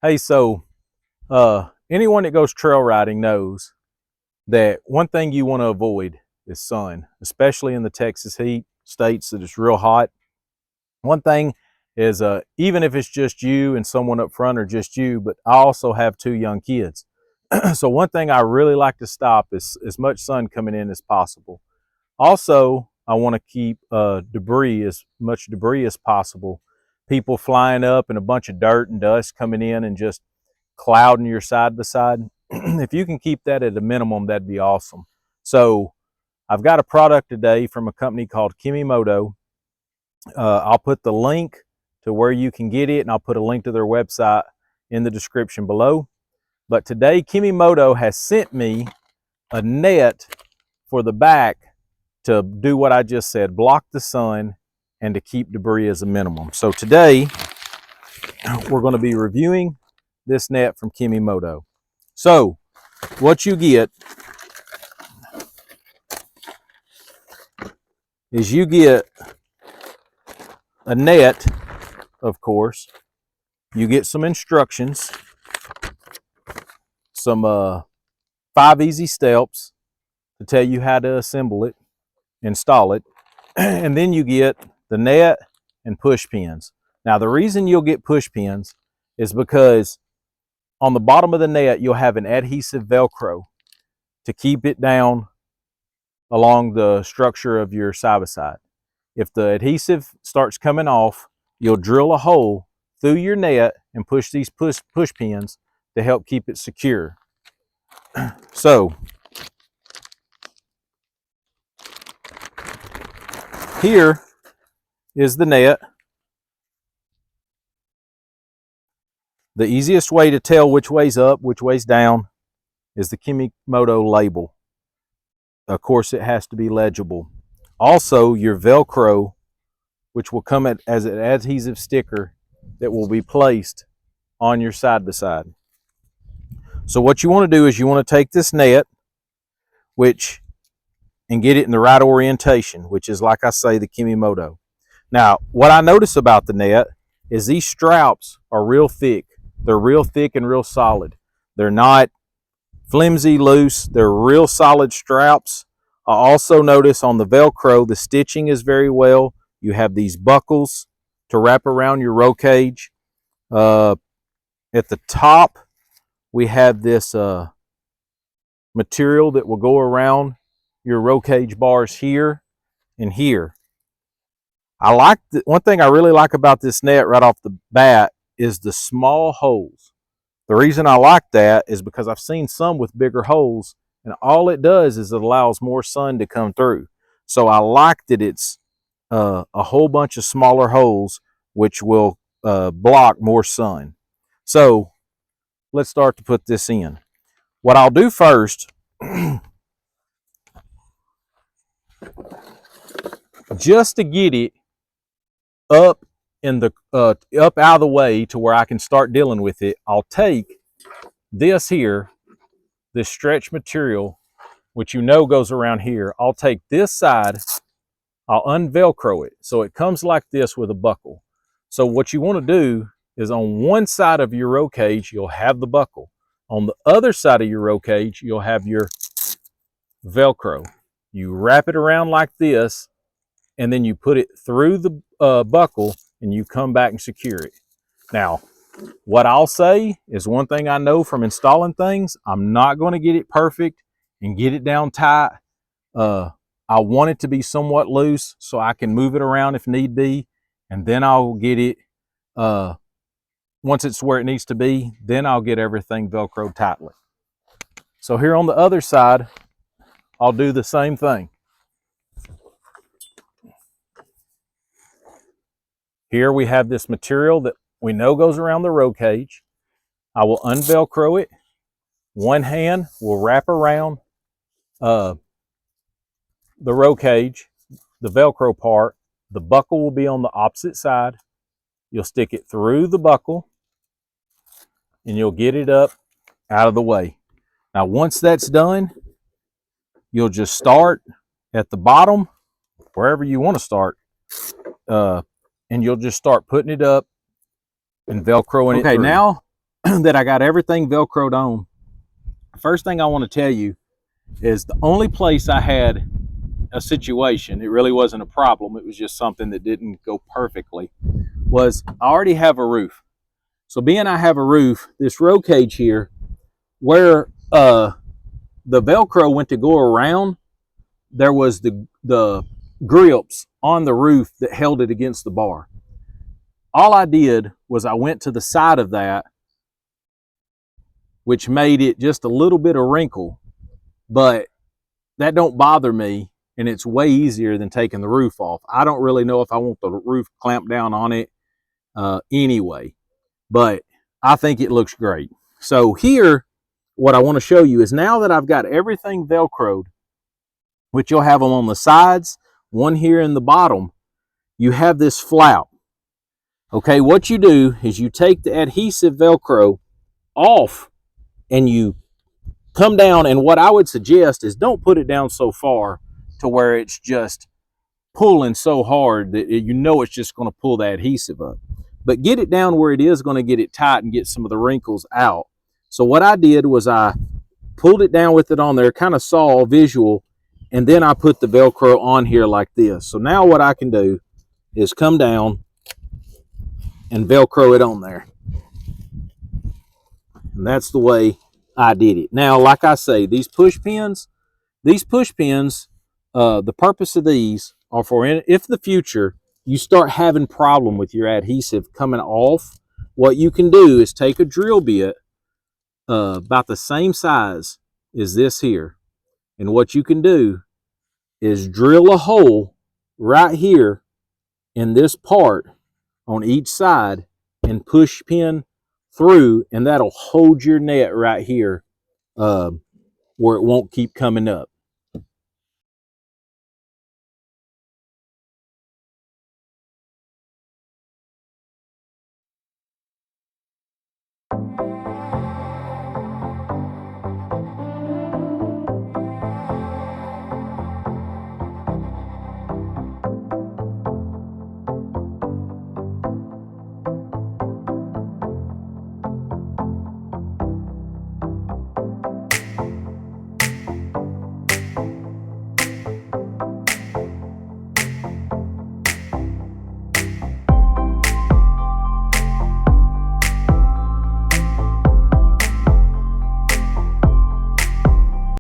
Hey, so anyone that goes trail riding knows that one thing you want to avoid is sun, especially in the Texas heat states that it's real hot. One thing is even if it's just you and someone up front or just you, but I also have two young kids. So one thing I really like to stop is as much sun coming in as possible. Also, I want to keep debris, as much debris as possible. People flying up and a bunch of dirt and dust coming in and just clouding your side by side. If you can keep that at a minimum, that'd be awesome. So I've got a product today from a company called Kemimoto. I'll put the link to where you can get it, and I'll put a link to their website in the description below. But today, Kemimoto has sent me a net for the back to do what I just said, block the sun and to keep debris as a minimum. So today, we're going to be reviewing this net from Kemimoto. So what you get is you get a net, of course. You get some instructions, some 5 easy steps to tell you how to assemble it, install it, and then you get the net and push pins. Now the reason you'll get push pins is because on the bottom of the net you'll have an adhesive Velcro to keep it down along the structure of your side-by-side. If the adhesive starts coming off, you'll drill a hole through your net and push these push pins to help keep it secure. So here is the net. The easiest way to tell which way's up, which way's down is the Kemimoto label. Of course, it has to be legible. Also, your Velcro, which will come as an adhesive sticker that will be placed on your side-by-side. So what you want to do is you want to take this net, and get it in the right orientation, which is, like I say, the Kemimoto. Now, what I notice about the net is these straps are real thick. They're real thick and real solid. They're not flimsy, loose. They're real solid straps. I also notice on the Velcro, the stitching is very well. You have these buckles to wrap around your roll cage. At the top, we have this material that will go around your roll cage bars here and here. One thing I really like about this net right off the bat is the small holes. The reason I like that is because I've seen some with bigger holes, and all it does is it allows more sun to come through. So I like that it's a whole bunch of smaller holes which will block more sun. So let's start to put this in. What I'll do first, just to get it up up out of the way to where I can start dealing with it, I'll take this here, this stretch material, which you know goes around here. I'll take this side, I'll unvelcro it so it comes like this with a buckle. So what you want to do is on one side of your roll cage you'll have the buckle. On the other side of your roll cage you'll have your Velcro. You wrap it around like this, and then you put it through the buckle and you come back and secure it. Now, what I'll say is one thing I know from installing things, I'm not going to get it perfect and get it down tight. I want it to be somewhat loose so I can move it around if need be, and then I'll get it, once it's where it needs to be, then I'll get everything Velcroed tightly. So here on the other side, I'll do the same thing. Here we have this material that we know goes around the roll cage. I will unvelcro it. One hand will wrap around the roll cage, the Velcro part. The buckle will be on the opposite side. You'll stick it through the buckle and you'll get it up out of the way. Now, once that's done, you'll just start at the bottom, wherever you want to start, and you'll just start putting it up and Velcroing it through. Now that I got everything Velcroed on, first thing I want to tell you is the only place I had a situation, it really wasn't a problem, it was just something that didn't go perfectly, was I already have a roof. So being I have a roof, this roll cage here, where the Velcro went to go around, there was the grips on the roof that held it against the bar. All I did was I went to the side of that, which made it just a little bit of wrinkle, but that don't bother me, and it's way easier than taking the roof off. I don't really know if I want the roof clamped down on it anyway, but I think it looks great. So here, what I want to show you is now that I've got everything Velcroed, which you'll have them on the sides, one here in the bottom, you have this flap. Okay, what you do is you take the adhesive Velcro off and you come down, and what I would suggest is don't put it down so far to where it's just pulling so hard that you know it's just going to pull the adhesive up. But get it down where it is going to get it tight and get some of the wrinkles out. So what I did was I pulled it down with it on there, kind of saw a visual, and then I put the Velcro on here like this. So now what I can do is come down and Velcro it on there. And that's the way I did it. Now, like I say, these push pins, the purpose of these are for if the future you start having problem with your adhesive coming off, what you can do is take a drill bit about the same size as this here. And what you can do is drill a hole right here in this part on each side and push pin through, and that'll hold your net right here where it won't keep coming up.